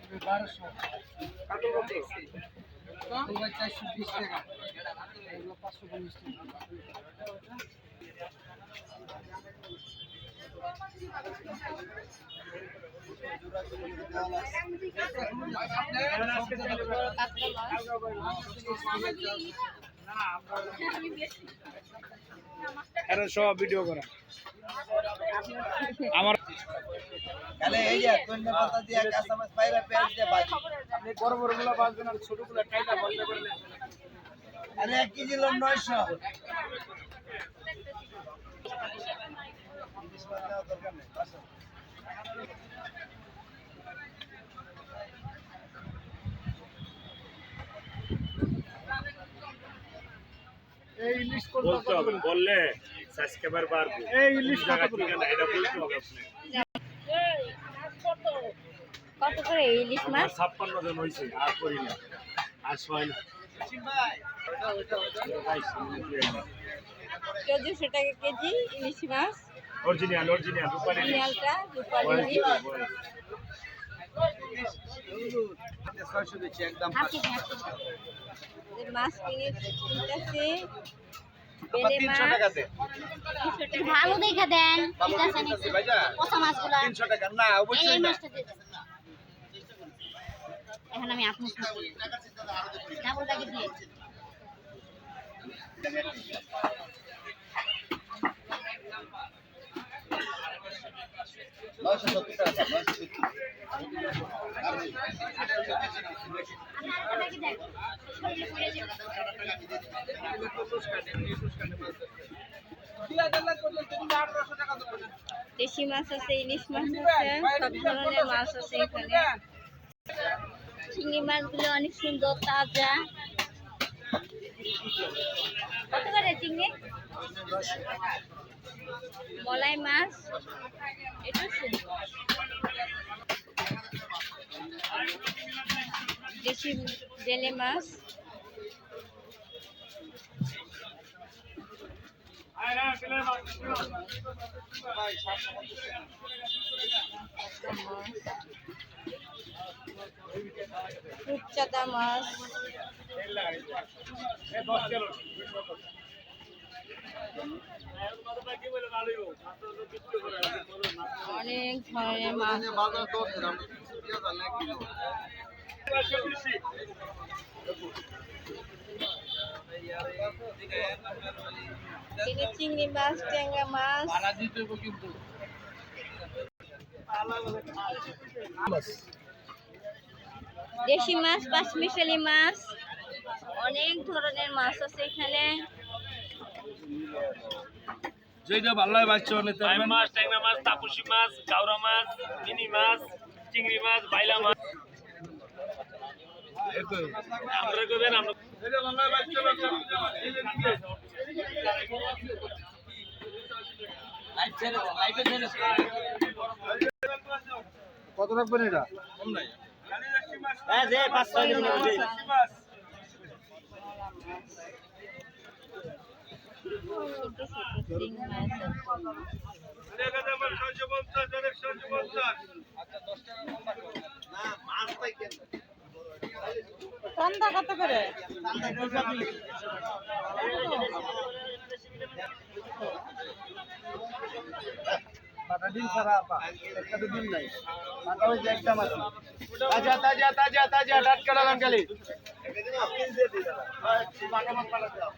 1200 420 টাকা, এগুলো 550 টাকা। সব ভিডিও করা আমার তাহলে এই যে কন্যা পাতা দিয়ে কাঁচা মাছ পায়রা পেঁয়াজ দিয়ে ভাজি। আপনি বড় বড় গুলো বাজবেন আর ছোট গুলো কাইটা বন্ধ করলে আরে 1 কেজি লোন 900। এই ইলিশ বলতে হবে, বললে সাবস্ক্রাইবার বাড়বে। এই ইলিশ জায়গা থেকে না, এটা বলতে হবে আপনি। কত করে ইলিশ মাছ? 56 জন হয়েছে, আর করি না, আর ছয় না। কেজি 200 টাকা কেজি ইলিশ মাছ। অরিজিনাল রূপালী ইলিশ। অরিজিনালটা রূপালী ইলিশ। 600 দিচ্ছি একদম। মাছ কিনতেছে আপা 300 টাকাতে। ভালো দেখে দেন ভালো দিচ্ছি ভাইজা। পচা মাছগুলো 300 টাকা না এই অবশ্যই না। মাছটা দিয়ে দেন। এখন আমি আপনার ডাবল টাকা দিয়ে দেশি মাছ আছে, ইলিশ মাছ আছে, সব ধরনের মাছ আছে এখানে। চিংড়ি মাছগুলো অনেক সুন্দর, তাজা। কত করে চিংড়ি? মলাই মাছ এটা সুন্দর। দেশি জেলে মাছ, রূপচাঁদা মাছ, অনেক ধরনের মাছ। বাজার তো দাম 3000 কিলো। এখানে চিংড়ি মাছ, ট্যাংরা মাছ, দেশি মাছ, পাঁচমিশালি মাছ, অনেক ধরনের মাছ আছে এখানে। যেটা ভালো হয় বাচ্চা নিতে বাইম মাছ, ট্যাংরা মাছ, তাপসী মাছ, কাউরা মাছ, মিনি মাছ, চিংড়ি মাছ, বাইলা মাছ। আমরা করবেন, আমরা যেটা ভালো হয় বাচ্চা কত রাখবেন এটা? কম নাই। হ্যাঁ যে 500 দিন হবে। ছোট ছোট চিংড়ি মাছ আছে। চান্দা কত করে? বাটা ডিম ছাড়া আপা একটা তো ডিম নাই। বাটা ওই যে একটা মাছ তাজা তাজা তাজা তাজা টাটকা লাগান খালি। আপনি দিয়ে দিন দাদা। বাটা মাছ পাঠাতে দাও।